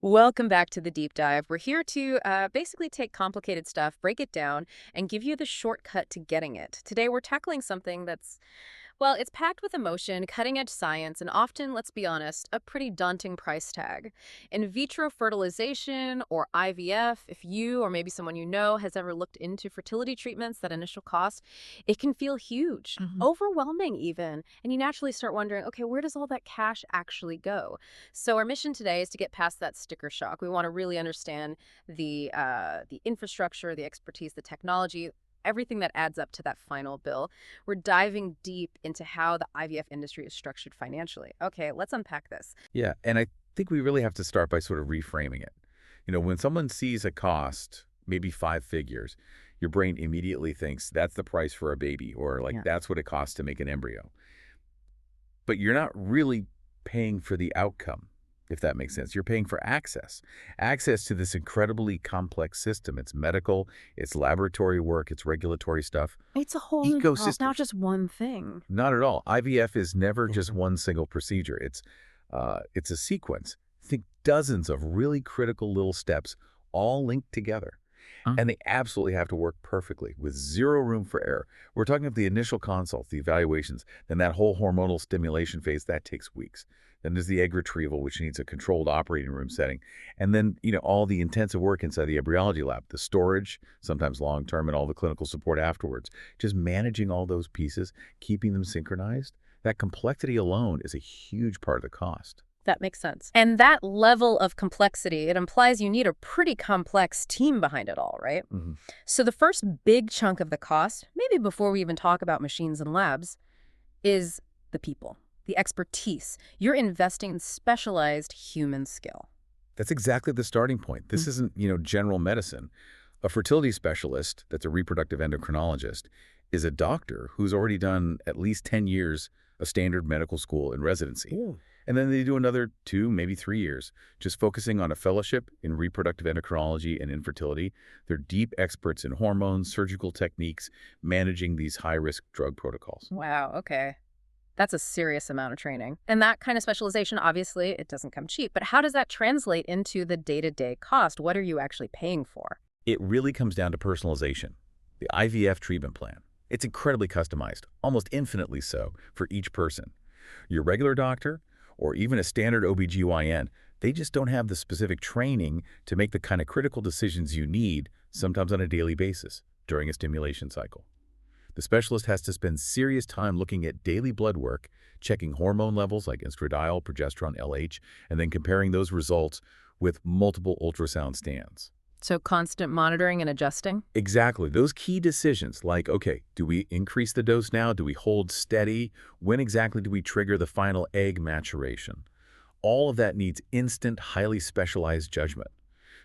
Welcome back to the deep dive. We're here to basically take complicated stuff, break it down, and give you the shortcut to getting it. Today, we're tackling something that's, well, it's packed with emotion, cutting-edge science, and often, let's be honest, a pretty daunting price tag. In vitro fertilization, or IVF, if you or maybe someone you know has ever looked into fertility treatments, that initial cost, it can feel huge, Mhm. overwhelming even, and you naturally start wondering, okay, where does all that cash actually go? So our mission today is to get past that sticker shock. We want to really understand the infrastructure, the expertise, the technology, everything that adds up to that final bill. We're diving deep into how the IVF industry is structured financially. Okay, let's unpack this. Yeah, and I think we really have to start by sort of reframing it. When someone sees a cost, maybe five figures, your brain immediately thinks that's the price for a baby, or like Yeah. that's what it costs to make an embryo. But you're not really paying for the outcome, if that makes sense. You're paying for access to this incredibly complex system. It's medical, it's laboratory work, it's regulatory stuff, It's a whole not ecosystems. just one thing. Not at all. IVF is never just Mhm. one single procedure. It's a sequence. Think dozens of really critical little steps all linked together. And they absolutely have to work perfectly with zero room for error. We're talking about the initial consults, the evaluations, then that whole hormonal stimulation phase, that takes weeks. Then there's the egg retrieval, which needs a controlled operating room setting. And then, all the intensive work inside the embryology lab, the storage, sometimes long-term, and all the clinical support afterwards. Just managing all those pieces, keeping them synchronized, that complexity alone is a huge part of the cost. That makes sense. And that level of complexity, it implies you need a pretty complex team behind it all, right? Mhm. So the first big chunk of the cost, maybe before we even talk about machines and labs, is the people, the expertise. You're investing in specialized human skill. That's exactly the starting point. This isn't, general medicine. A fertility specialist, that's a reproductive endocrinologist, is a doctor who's already done at least 10 years of standard medical school and residency. Ooh. And then they do another 2, maybe 3 years, just focusing on a fellowship in reproductive endocrinology and infertility. They're deep experts in hormones, surgical techniques, managing these high-risk drug protocols. Wow, okay. That's a serious amount of training. And that kind of specialization, obviously, it doesn't come cheap. But how does that translate into the day-to-day cost? What are you actually paying for? It really comes down to personalization. The IVF treatment plan. It's incredibly customized, almost infinitely so, for each person. Your regular doctor, or even a standard OBGYN, they just don't have the specific training to make the kind of critical decisions you need, sometimes on a daily basis, during a stimulation cycle. The specialist has to spend serious time looking at daily blood work, checking hormone levels like estradiol, progesterone, LH, and then comparing those results with multiple ultrasound scans. So constant monitoring and adjusting? Exactly. Those key decisions like, okay, do we increase the dose now? Do we hold steady? When exactly do we trigger the final egg maturation? All of that needs instant, highly specialized judgment.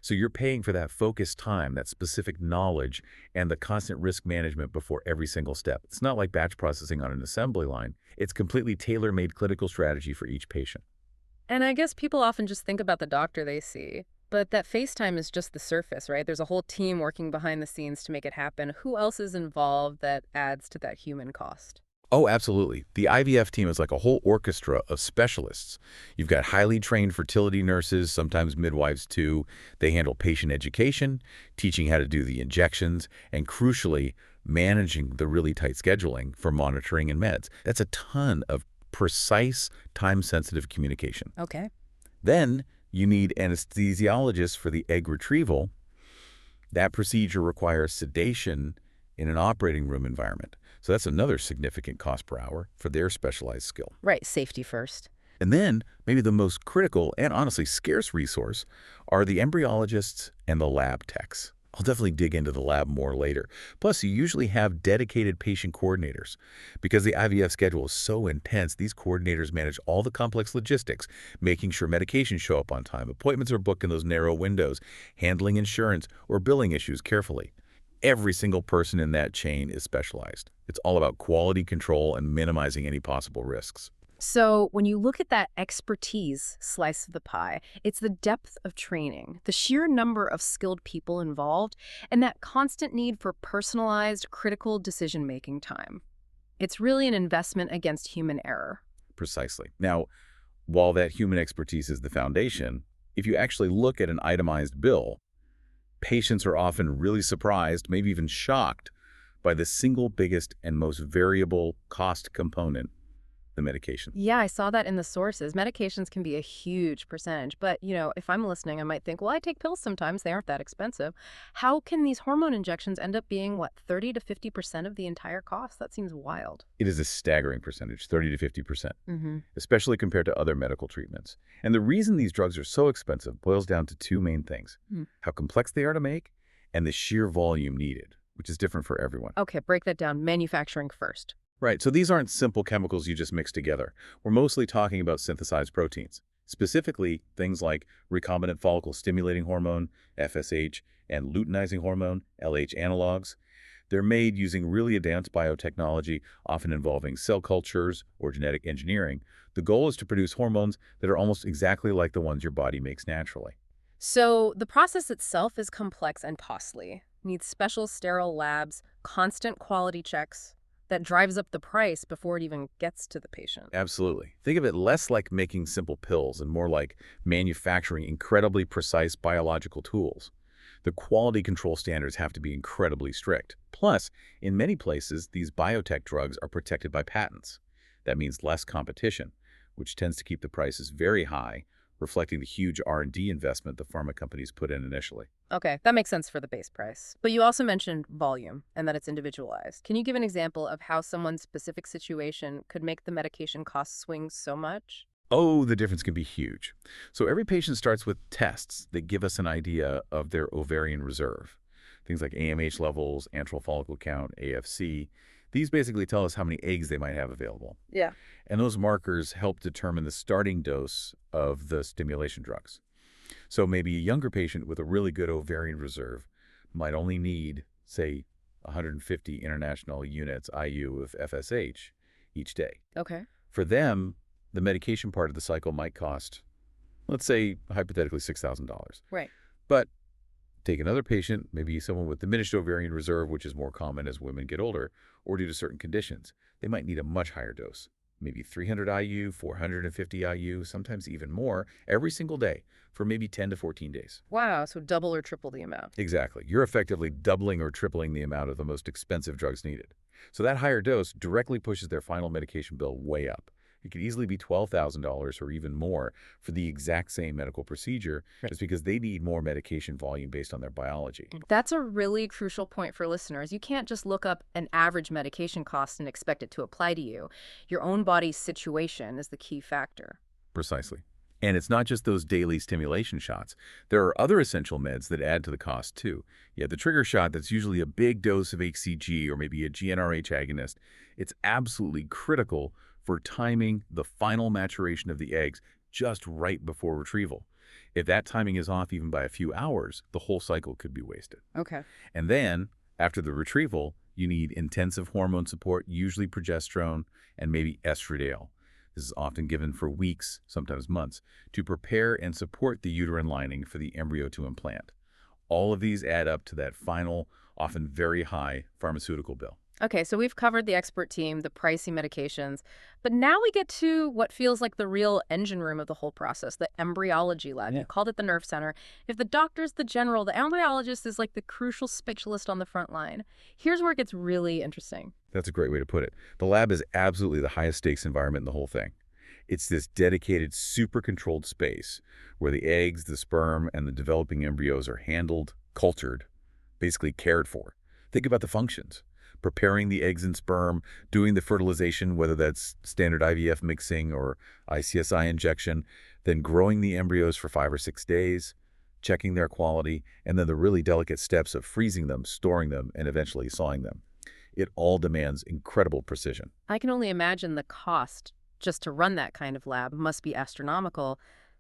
So you're paying for that focused time, that specific knowledge, and the constant risk management before every single step. It's not like batch processing on an assembly line. It's completely tailor-made clinical strategy for each patient. And I guess people often just think about the doctor they see. But that FaceTime is just the surface, right? There's a whole team working behind the scenes to make it happen. Who else is involved that adds to that human cost? Oh, absolutely. The IVF team is like a whole orchestra of specialists. You've got highly trained fertility nurses, sometimes midwives too. They handle patient education, teaching how to do the injections, and crucially, managing the really tight scheduling for monitoring and meds. That's a ton of precise, time-sensitive communication. Okay. Then you need anesthesiologists for the egg retrieval. That procedure requires sedation in an operating room environment. So that's another significant cost per hour for their specialized skill. Right, safety first. And then maybe the most critical and honestly scarce resource are the embryologists and the lab techs. I'll definitely dig into the lab more later. Plus, you usually have dedicated patient coordinators. Because the IVF schedule is so intense, these coordinators manage all the complex logistics, making sure medications show up on time, appointments are booked in those narrow windows, handling insurance or billing issues carefully. Every single person in that chain is specialized. It's all about quality control and minimizing any possible risks. So when you look at that expertise slice of the pie, it's the depth of training, the sheer number of skilled people involved, and that constant need for personalized, critical decision-making time. It's really an investment against human error. Precisely. Now, while that human expertise is the foundation, If you actually look at an itemized bill, patients are often really surprised, maybe even shocked, by the single biggest and most variable cost component, the medication. Yeah, I saw that in the sources. Medications can be a huge percentage, but, if I'm listening, I might think, well, I take pills sometimes. They aren't that expensive. How can these hormone injections end up being, what, 30 to 50% of the entire cost? That seems wild. It is a staggering percentage, 30 to 50%, Mm-hmm. especially compared to other medical treatments. And the reason these drugs are so expensive boils down to two main things: how complex they are to make and the sheer volume needed, which is different for everyone. Okay, break that down. Manufacturing first. Right, so these aren't simple chemicals you just mix together. We're mostly talking about synthesized proteins, specifically things like recombinant follicle stimulating hormone, FSH, and luteinizing hormone, LH analogs. They're made using really advanced biotechnology, often involving cell cultures or genetic engineering. The goal is to produce hormones that are almost exactly like the ones your body makes naturally. So the process itself is complex and costly. Needs special sterile labs, constant quality checks. That drives up the price before it even gets to the patient. Absolutely. Think of it less like making simple pills and more like manufacturing incredibly precise biological tools. The quality control standards have to be incredibly strict. Plus, in many places, these biotech drugs are protected by patents. That means less competition, which tends to keep the prices very high, reflecting the huge R&D investment the pharma companies put in initially. Okay, that makes sense for the base price. But you also mentioned volume and that it's individualized. Can you give an example of how someone's specific situation could make the medication cost swing so much? Oh, the difference can be huge. So every patient starts with tests that give us an idea of their ovarian reserve. Things like AMH levels, antral follicle count, AFC. These basically tell us how many eggs they might have available. Yeah. And those markers help determine the starting dose of the stimulation drugs. So maybe a younger patient with a really good ovarian reserve might only need, say, 150 international units IU of FSH each day. Okay. For them, the medication part of the cycle might cost, let's say, hypothetically, $6,000. Right. But take another patient, maybe someone with diminished ovarian reserve, which is more common as women get older, or due to certain conditions. They might need a much higher dose, maybe 300 IU, 450 IU, sometimes even more, every single day for maybe 10 to 14 days. Wow, so double or triple the amount. Exactly. You're effectively doubling or tripling the amount of the most expensive drugs needed. So that higher dose directly pushes their final medication bill way up. It could easily be $12,000 or even more for the exact same medical procedure, just because they need more medication volume based on their biology. That's a really crucial point for listeners. You can't just look up an average medication cost and expect it to apply to you. Your own body's situation is the key factor. Precisely. And it's not just those daily stimulation shots. There are other essential meds that add to the cost, too. Yeah, the trigger shot, that's usually a big dose of HCG or maybe a GnRH agonist. It's absolutely critical for timing the final maturation of the eggs just right before retrieval. If that timing is off even by a few hours, the whole cycle could be wasted. Okay. And then, after the retrieval, you need intensive hormone support, usually progesterone and maybe estradiol. This is often given for weeks, sometimes months, to prepare and support the uterine lining for the embryo to implant. All of these add up to that final, often very high pharmaceutical bill. Okay, so we've covered the expert team, the pricey medications, but now we get to what feels like the real engine room of the whole process, the embryology lab. You called it the nerve center. If the doctor's the general, the embryologist is like the crucial specialist on the front line. Here's where it gets really interesting. That's a great way to put it. The lab is absolutely the highest stakes environment in the whole thing. It's this dedicated, super controlled space where the eggs, the sperm, and the developing embryos are handled, cultured, basically cared for. Think about the functions: preparing the eggs and sperm, doing the fertilization, whether that's standard IVF mixing or ICSI injection, then growing the embryos for 5 or 6 days, checking their quality, and then the really delicate steps of freezing them, storing them, and eventually sawing them. It all demands incredible precision. I can only imagine the cost just to run that kind of lab must be astronomical.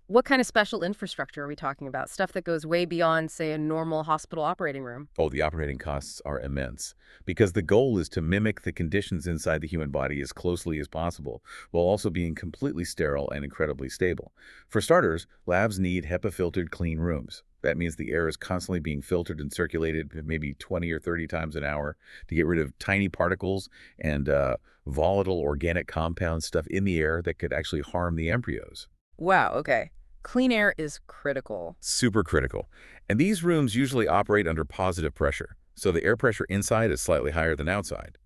What kind of special infrastructure are we talking about? Stuff that goes way beyond, say, a normal hospital operating room? Oh, the operating costs are immense because the goal is to mimic the conditions inside the human body as closely as possible, while also being completely sterile and incredibly stable. For starters, labs need HEPA-filtered clean rooms. That means the air is constantly being filtered and circulated maybe 20 or 30 times an hour to get rid of tiny particles and volatile organic compound stuff in the air that could actually harm the embryos. Wow, okay. Clean air is critical. Super critical. And these rooms usually operate under positive pressure, so the air pressure inside is slightly higher than outside.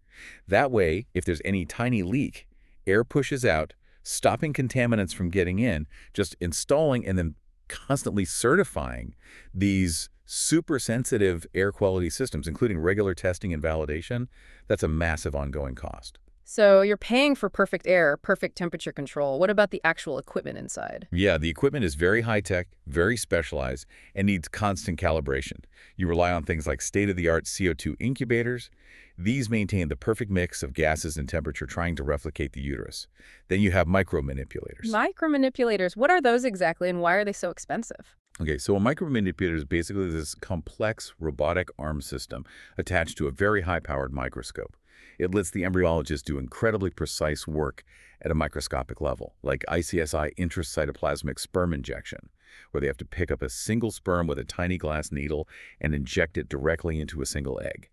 That way, if there's any tiny leak, air pushes out, stopping contaminants from getting in, just installing and then constantly certifying these super sensitive air quality systems, including regular testing and validation. That's a massive ongoing cost. So you're paying for perfect air, perfect temperature control. What about the actual equipment inside? Yeah, the equipment is very high-tech, very specialized, and needs constant calibration. You rely on things like state-of-the-art CO2 incubators. These maintain the perfect mix of gases and temperature trying to replicate the uterus. Then you have micromanipulators. Micromanipulators, what are those exactly and why are they so expensive? Okay, so a micromanipulator is basically this complex robotic arm system attached to a very high-powered microscope. It lets the embryologist do incredibly precise work at a microscopic level, like ICSI intracytoplasmic sperm injection, where they have to pick up a single sperm with a tiny glass needle and inject it directly into a single egg.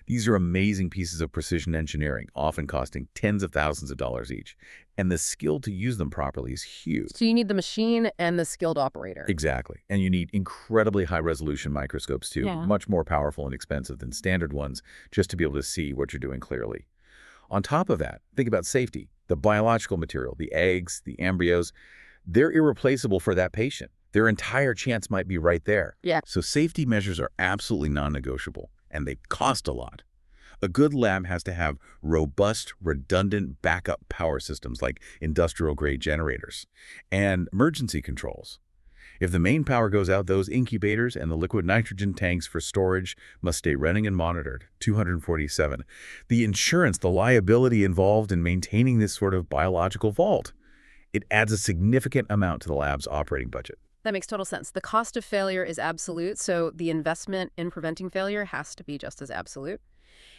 These are amazing pieces of precision engineering, often costing tens of thousands of dollars each, and the skill to use them properly is huge. So you need the machine and the skilled operator. Exactly. And you need incredibly high-resolution microscopes, too, Yeah. much more powerful and expensive than standard ones, just to be able to see what you're doing clearly. On top of that, think about safety. The biological material, the eggs, the embryos, they're irreplaceable for that patient. Their entire chance might be right there. Yeah. So safety measures are absolutely non-negotiable, and they cost a lot. A good lab has to have robust, redundant backup power systems like industrial-grade generators and emergency controls. If the main power goes out, those incubators and the liquid nitrogen tanks for storage must stay running and monitored. 247. The insurance, the liability involved in maintaining this sort of biological vault, it adds a significant amount to the lab's operating budget. That makes total sense. The cost of failure is absolute, so the investment in preventing failure has to be just as absolute.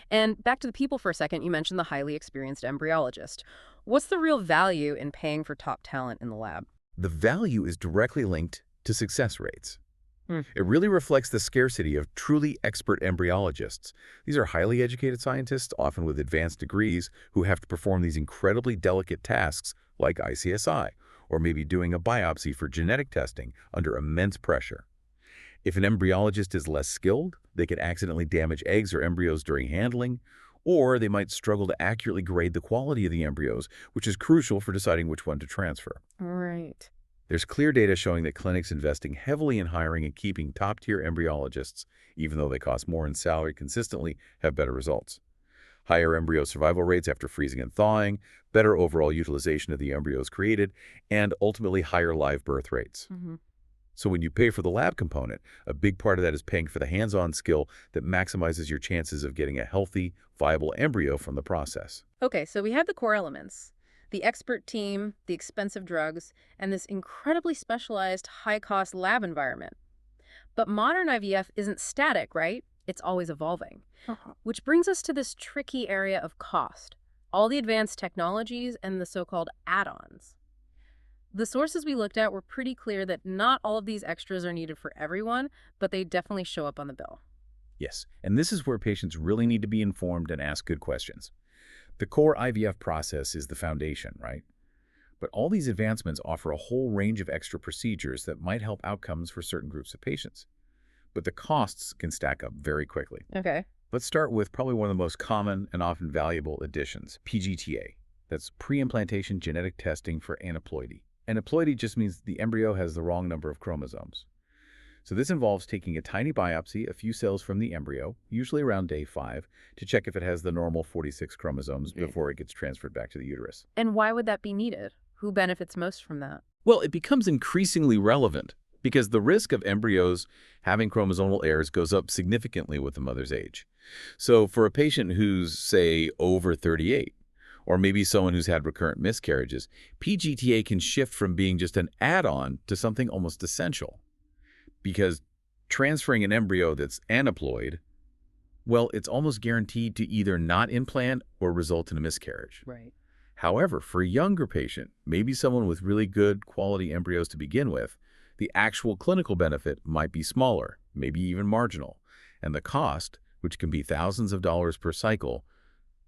And back to the people for a second, you mentioned the highly experienced embryologist. What's the real value in paying for top talent in the lab? The value is directly linked to success rates. Hmm. It really reflects the scarcity of truly expert embryologists. These are highly educated scientists, often with advanced degrees, who have to perform these incredibly delicate tasks like ICSI, or maybe doing a biopsy for genetic testing under immense pressure. If an embryologist is less skilled, they could accidentally damage eggs or embryos during handling, or they might struggle to accurately grade the quality of the embryos, which is crucial for deciding which one to transfer. Right. There's clear data showing that clinics investing heavily in hiring and keeping top-tier embryologists, even though they cost more in salary consistently, have better results. Higher embryo survival rates after freezing and thawing, better overall utilization of the embryos created, and ultimately higher live birth rates. So when you pay for the lab component, a big part of that is paying for the hands-on skill that maximizes your chances of getting a healthy, viable embryo from the process. Okay, so we have the core elements. The expert team, the expensive drugs, and this incredibly specialized, high-cost lab environment. But modern IVF isn't static, right? It's always evolving. Which brings us to this tricky area of cost. All the advanced technologies and the so-called add-ons. The sources we looked at were pretty clear that not all of these extras are needed for everyone, but they definitely show up on the bill. Yes, and this is where patients really need to be informed and ask good questions. The core IVF process is the foundation, right? But all these advancements offer a whole range of extra procedures that might help outcomes for certain groups of patients. But the costs can stack up very quickly. Okay. Let's start with probably one of the most common and often valuable additions, PGTA. That's pre-implantation genetic testing for aneuploidy. Aneuploidy just means the embryo has the wrong number of chromosomes. So this involves taking a tiny biopsy, a few cells from the embryo, usually around day 5, to check if it has the normal 46 chromosomes before it gets transferred back to the uterus. And why would that be needed? Who benefits most from that? Well, it becomes increasingly relevant because the risk of embryos having chromosomal errors goes up significantly with the mother's age. So for a patient who's, say, over 38, or maybe someone who's had recurrent miscarriages, PGTA can shift from being just an add-on to something almost essential. Because transferring an embryo that's aneuploid, well, it's almost guaranteed to either not implant or result in a miscarriage. Right. However, for a younger patient, maybe someone with really good quality embryos to begin with, the actual clinical benefit might be smaller, maybe even marginal, and the cost, which can be thousands of dollars per cycle,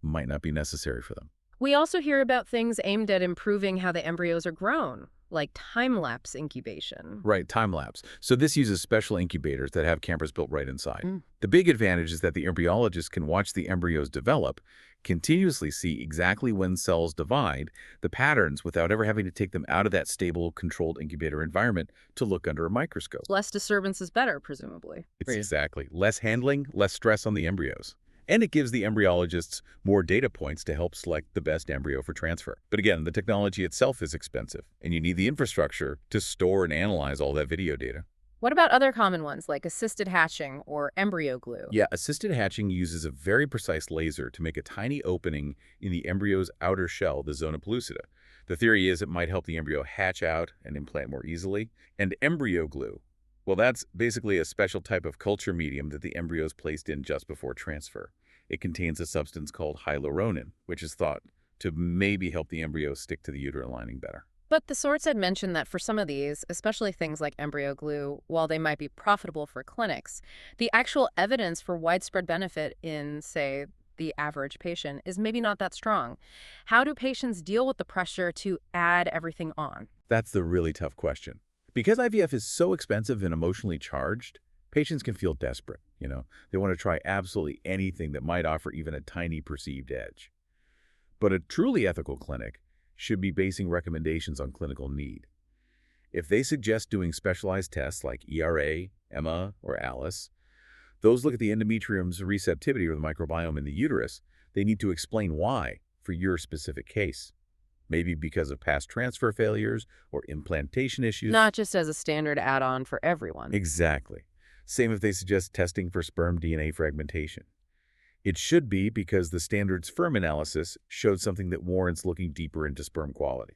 might not be necessary for them. We also hear about things aimed at improving how the embryos are grown, like time-lapse incubation. Right, time-lapse. So this uses special incubators that have cameras built right inside. Mm. The big advantage is that the embryologist can watch the embryos develop, continuously see exactly when cells divide, the patterns, without ever having to take them out of that stable, controlled incubator environment to look under a microscope. Less disturbance is better, presumably. It's exactly less handling, less stress on the embryos. And it gives the embryologists more data points to help select the best embryo for transfer. But again, the technology itself is expensive, and you need the infrastructure to store and analyze all that video data. What about other common ones like assisted hatching or embryo glue? Yeah, assisted hatching uses a very precise laser to make a tiny opening in the embryo's outer shell, the zona pellucida. The theory is it might help the embryo hatch out and implant more easily. And embryo glue, well, that's basically a special type of culture medium that the embryo is placed in just before transfer. It contains a substance called hyaluronan, which is thought to maybe help the embryo stick to the uterine lining better. But the source had mentioned that for some of these, especially things like embryo glue, while they might be profitable for clinics, the actual evidence for widespread benefit in, say, the average patient is maybe not that strong. How do patients deal with the pressure to add everything on? That's the really tough question. Because IVF is so expensive and emotionally charged, patients can feel desperate, They want to try absolutely anything that might offer even a tiny perceived edge. But a truly ethical clinic should be basing recommendations on clinical need. If they suggest doing specialized tests like ERA, EMA, or ALICE, those look at the endometrium's receptivity or the microbiome in the uterus. They need to explain why for your specific case. Maybe because of past transfer failures or implantation issues. Not just as a standard add-on for everyone. Exactly. Same if they suggest testing for sperm DNA fragmentation. It should be because the standard sperm analysis showed something that warrants looking deeper into sperm quality.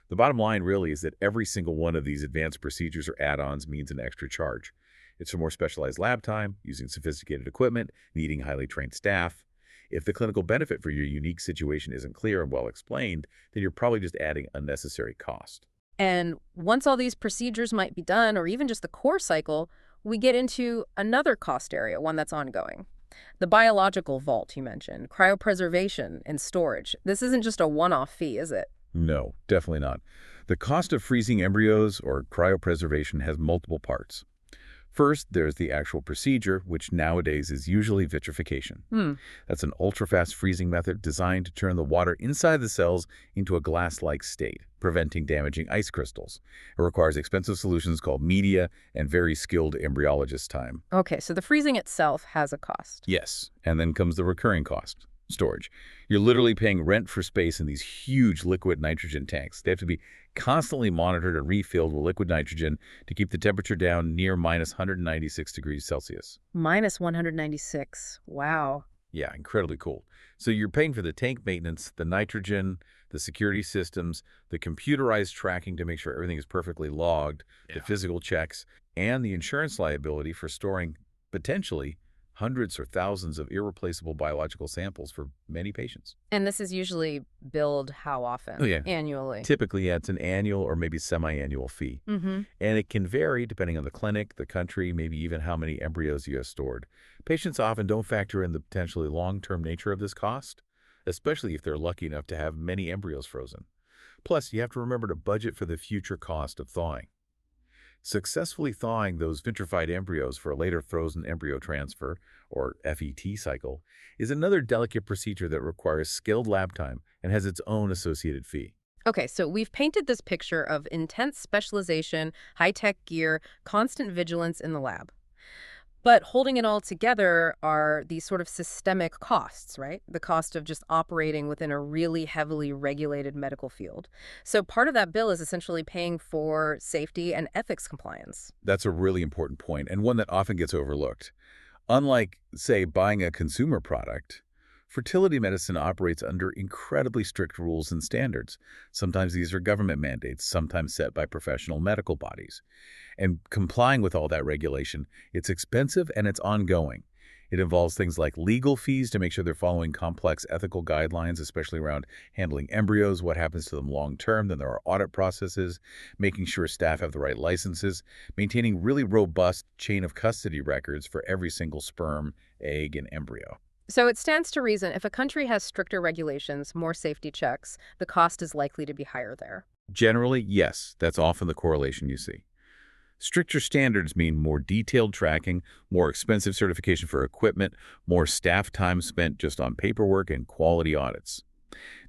The bottom line really is that every single one of these advanced procedures or add-ons means an extra charge. It's for more specialized lab time, using sophisticated equipment, needing highly trained staff. If the clinical benefit for your unique situation isn't clear and well explained, then you're probably just adding unnecessary cost. And once all these procedures might be done, or even just the core cycle, we get into another cost area, one that's ongoing. The biological vault you mentioned, cryopreservation and storage. This isn't just a one-off fee, is it? No, definitely not. The cost of freezing embryos or cryopreservation has multiple parts. First, there's the actual procedure, which nowadays is usually vitrification. That's an ultra-fast freezing method designed to turn the water inside the cells into a glass-like state, preventing damaging ice crystals. It requires expensive solutions called media and very skilled embryologist time. Okay, so the freezing itself has a cost. Yes, and then comes the recurring cost, storage. You're literally paying rent for space in these huge liquid nitrogen tanks. They have to be constantly monitored and refilled with liquid nitrogen to keep the temperature down near minus 196 degrees Celsius. Minus 196. Wow. Yeah, incredibly cool. So you're paying for the tank maintenance, the nitrogen, the security systems, the computerized tracking to make sure everything is perfectly logged, the physical checks, and the insurance liability for storing potentially hundreds or thousands of irreplaceable biological samples for many patients. And this is usually billed how often? Oh, yeah. Annually? Typically, yeah, it's an annual or maybe semi-annual fee. And it can vary depending on the clinic, the country, maybe even how many embryos you have stored. Patients often don't factor in the potentially long-term nature of this cost, especially if they're lucky enough to have many embryos frozen. Plus, you have to remember to budget for the future cost of thawing. Successfully thawing those vitrified embryos for a later frozen embryo transfer, or FET cycle, is another delicate procedure that requires skilled lab time and has its own associated fee. Okay, so we've painted this picture of intense specialization, high-tech gear, constant vigilance in the lab. But holding it all together are these sort of systemic costs, right? The cost of just operating within a really heavily regulated medical field. So part of that bill is essentially paying for safety and ethics compliance. That's a really important point, and one that often gets overlooked. Unlike, say, buying a consumer product, fertility medicine operates under incredibly strict rules and standards. Sometimes these are government mandates, sometimes set by professional medical bodies. And complying with all that regulation, it's expensive and it's ongoing. It involves things like legal fees to make sure they're following complex ethical guidelines, especially around handling embryos, what happens to them long term. Then there are audit processes, making sure staff have the right licenses, maintaining really robust chain of custody records for every single sperm, egg, and embryo. So it stands to reason if a country has stricter regulations, more safety checks, the cost is likely to be higher there. Generally, yes, that's often the correlation you see. Stricter standards mean more detailed tracking, more expensive certification for equipment, more staff time spent just on paperwork and quality audits.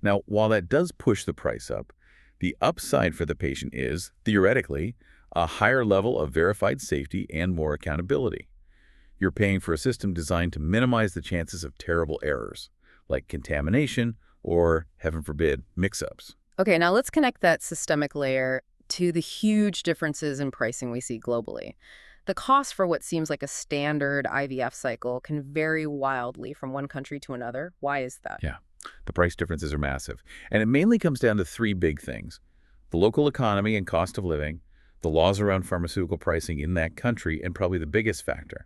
Now, while that does push the price up, the upside for the patient is, theoretically, a higher level of verified safety and more accountability. You're paying for a system designed to minimize the chances of terrible errors, like contamination or, heaven forbid, mix-ups. Okay, now let's connect that systemic layer to the huge differences in pricing we see globally. The cost for what seems like a standard IVF cycle can vary wildly from one country to another. Why is that? Yeah, the price differences are massive, and it mainly comes down to three big things: the local economy and cost of living, the laws around pharmaceutical pricing in that country, and probably the biggest factor,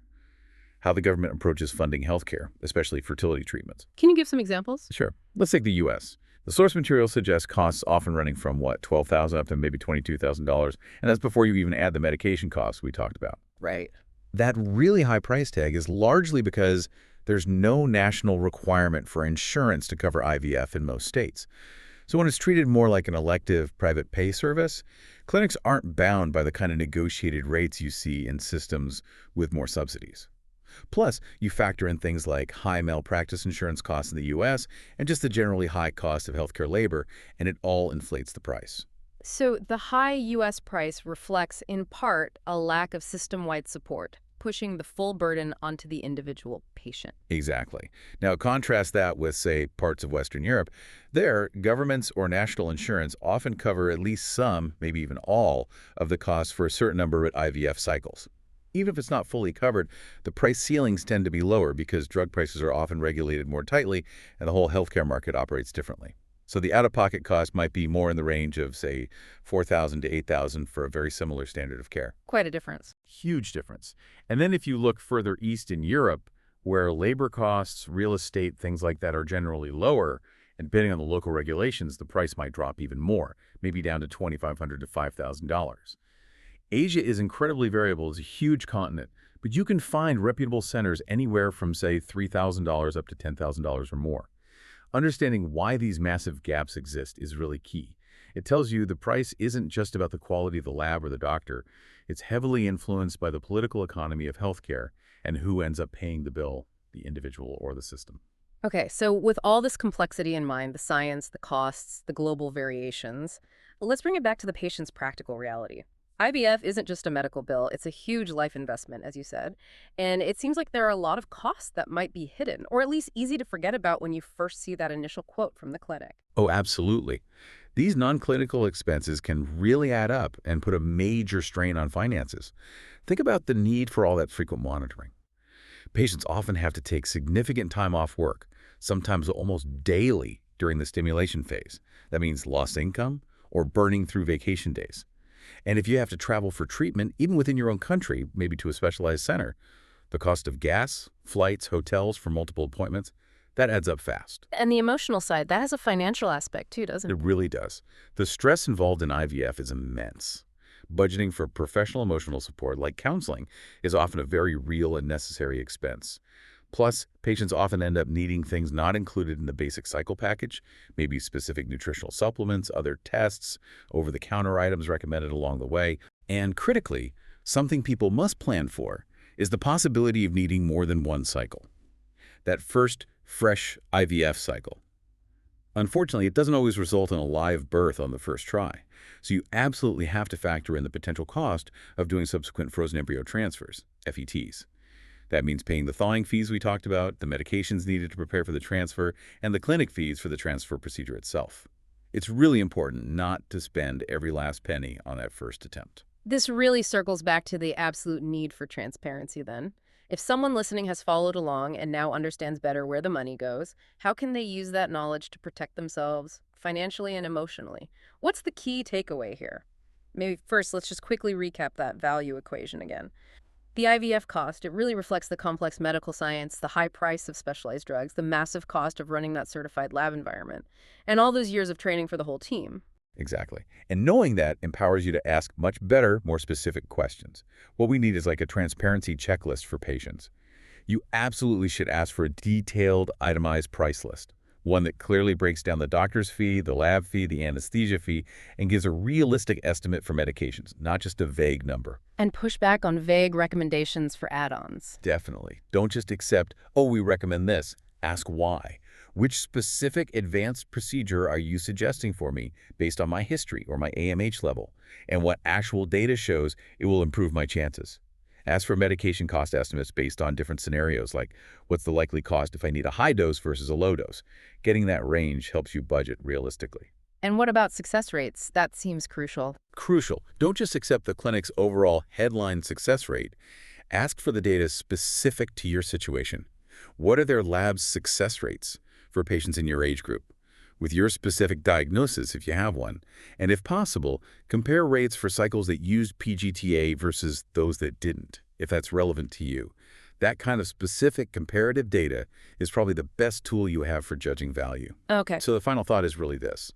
how the government approaches funding healthcare, especially fertility treatments. Can you give some examples? Sure. Let's take the U.S. The source material suggests costs often running from, what, $12,000 up to maybe $22,000, and that's before you even add the medication costs we talked about. Right. That really high price tag is largely because there's no national requirement for insurance to cover IVF in most states. So when it's treated more like an elective private pay service, clinics aren't bound by the kind of negotiated rates you see in systems with more subsidies. Plus, you factor in things like high malpractice insurance costs in the U.S. and just the generally high cost of healthcare labor, and it all inflates the price. So the high U.S. price reflects, in part, a lack of system-wide support, pushing the full burden onto the individual patient. Exactly. Now, contrast that with, say, parts of Western Europe. There, governments or national insurance often cover at least some, maybe even all, of the costs for a certain number of IVF cycles. Even if it's not fully covered, the price ceilings tend to be lower because drug prices are often regulated more tightly and the whole healthcare market operates differently. So the out-of-pocket cost might be more in the range of, say, $4,000 to $8,000 for a very similar standard of care. Quite a difference. Huge difference. And then if you look further east in Europe, where labor costs, real estate, things like that are generally lower, and depending on the local regulations, the price might drop even more, maybe down to $2,500 to $5,000. Asia is incredibly variable. It's a huge continent, but you can find reputable centers anywhere from, say, $3,000 up to $10,000 or more. Understanding why these massive gaps exist is really key. It tells you the price isn't just about the quality of the lab or the doctor. It's heavily influenced by the political economy of healthcare and who ends up paying the bill, the individual or the system. Okay, so with all this complexity in mind, the science, the costs, the global variations, let's bring it back to the patient's practical reality. IVF isn't just a medical bill, it's a huge life investment, as you said. And it seems like there are a lot of costs that might be hidden, or at least easy to forget about when you first see that initial quote from the clinic. Oh, absolutely. These non-clinical expenses can really add up and put a major strain on finances. Think about the need for all that frequent monitoring. Patients often have to take significant time off work, sometimes almost daily during the stimulation phase. That means lost income or burning through vacation days. And if you have to travel for treatment, even within your own country, maybe to a specialized center, the cost of gas, flights, hotels for multiple appointments, that adds up fast. And the emotional side, that has a financial aspect too, doesn't It it? really does. The stress involved in IVF is immense. Budgeting for professional emotional support, like counseling, is often a very real and necessary expense. Plus, patients often end up needing things not included in the basic cycle package, maybe specific nutritional supplements, other tests, over-the-counter items recommended along the way. And critically, something people must plan for is the possibility of needing more than one cycle. That first, fresh IVF cycle. Unfortunately, it doesn't always result in a live birth on the first try, so you absolutely have to factor in the potential cost of doing subsequent frozen embryo transfers, FETs. That means paying the thawing fees we talked about, the medications needed to prepare for the transfer, and the clinic fees for the transfer procedure itself. It's really important not to spend every last penny on that first attempt. This really circles back to the absolute need for transparency then. If someone listening has followed along and now understands better where the money goes, how can they use that knowledge to protect themselves financially and emotionally? What's the key takeaway here? Maybe first, let's just quickly recap that value equation again. The IVF cost, it really reflects the complex medical science, the high price of specialized drugs, the massive cost of running that certified lab environment, and all those years of training for the whole team. Exactly. And knowing that empowers you to ask much better, more specific questions. What we need is like a transparency checklist for patients. You absolutely should ask for a detailed, itemized price list, one that clearly breaks down the doctor's fee, the lab fee, the anesthesia fee, and gives a realistic estimate for medications, not just a vague number. And push back on vague recommendations for add-ons. Definitely. Don't just accept, oh, we recommend this. Ask why. Which specific advanced procedure are you suggesting for me based on my history or my AMH level? And what actual data shows it will improve my chances? Ask for medication cost estimates based on different scenarios, like what's the likely cost if I need a high dose versus a low dose. Getting that range helps you budget realistically. And what about success rates? That seems crucial. Crucial. Don't just accept the clinic's overall headline success rate. Ask for the data specific to your situation. What are their lab's success rates for patients in your age group, with your specific diagnosis if you have one? And if possible, compare rates for cycles that used PGTA versus those that didn't, if that's relevant to you. That kind of specific comparative data is probably the best tool you have for judging value. Okay. So the final thought is really this.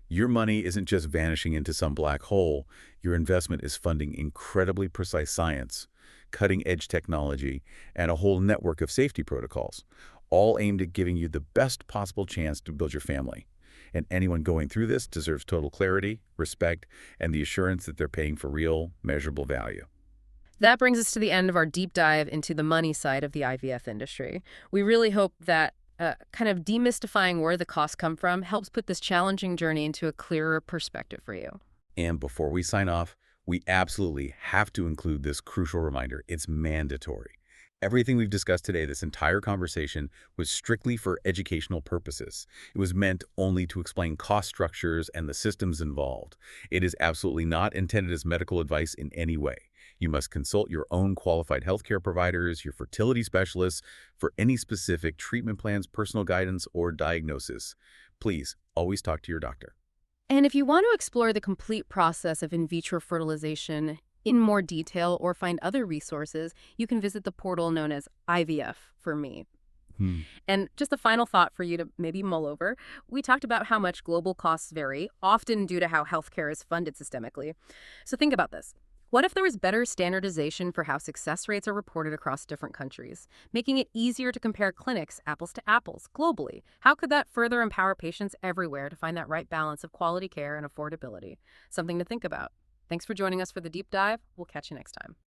Your money isn't just vanishing into some black hole. Your investment is funding incredibly precise science, cutting-edge technology, and a whole network of safety protocols, all aimed at giving you the best possible chance to build your family. And anyone going through this deserves total clarity, respect, and the assurance that they're paying for real, measurable value. That brings us to the end of our deep dive into the money side of the IVF industry. We really hope that kind of demystifying where the costs come from helps put this challenging journey into a clearer perspective for you. And before we sign off, we absolutely have to include this crucial reminder. It's mandatory. Everything we've discussed today, this entire conversation, was strictly for educational purposes. It was meant only to explain cost structures and the systems involved. It is absolutely not intended as medical advice in any way. You must consult your own qualified healthcare providers, your fertility specialists, for any specific treatment plans, personal guidance, or diagnosis. Please, always talk to your doctor. And if you want to explore the complete process of in vitro fertilization in more detail or find other resources, you can visit the portal known as IVF for me. And just a final thought for you to maybe mull over. We talked about how much global costs vary, often due to how healthcare is funded systemically. So think about this. What if there was better standardization for how success rates are reported across different countries, making it easier to compare clinics apples to apples globally? How could that further empower patients everywhere to find that right balance of quality care and affordability? Something to think about. Thanks for joining us for the deep dive. We'll catch you next time.